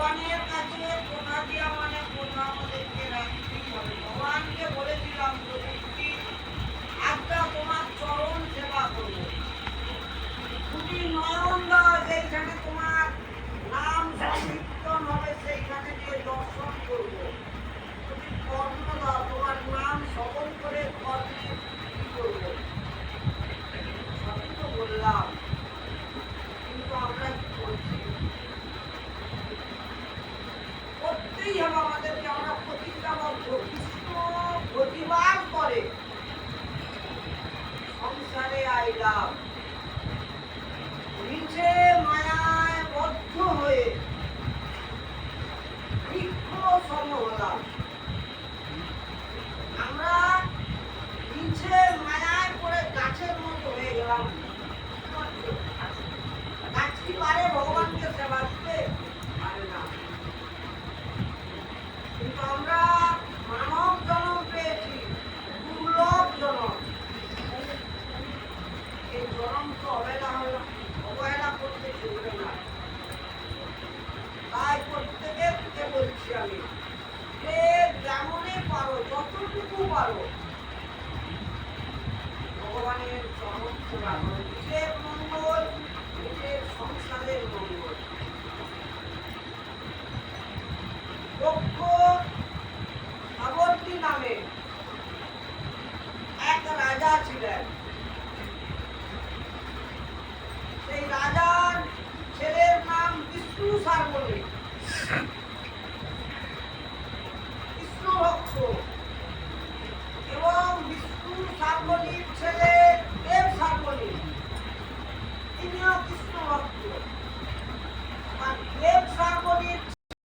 ভগবানের কাছে কথা দেওয়া মানে কথা আমাদেরকে রাখতেই হবে। ভগবানকে বলেছিলাম প্রভুটি আজটা তোমার চরণ সেবা করবো, দুটি নয়ন দাও যেখানে তোমার নাম সংকীর্তন হবে সেইখানে গিয়ে দর্শন করবো, দুটি কর্ণ দাও তোমার নাম শ্রবণ করে কর্মে কি করবো। সবই তো বললাম, কিন্তু আমরা কি করছি? করতেই হবে আমাদেরকে, আমরা প্রতিজ্ঞাবদ্ধ। কৃষ্ণ প্রতিবাদ করে সংসারে আইলাম, নিচে মায়ায় বদ্ধ হয়ে বৃক্ষ সম হলাম। আমরা নিচে মায়ায় পড়ে গাছের মতো হয়ে গেলাম। গাছ কি পারে ভগবানকে সেবা দিতে? পারে না। কিন্তু আমরা মানব জন্ম পেয়েছি, দুর্লভ জন্ম। এই জন্মকে অবহেলা করতে চলবে না। তাই প্রত্যেককে বলছি আমি, যে যেমনে পারো, যতটুকু পারো ভগবানের চরণ সেবা করো। নিজের মঙ্গল, নিজের সংসারের মঙ্গল। দক্ষ সাবর্তী নামে এক রাজা ছিলেন। সেই রাজার ছেলের নাম বিষ্ণু সার্বনী।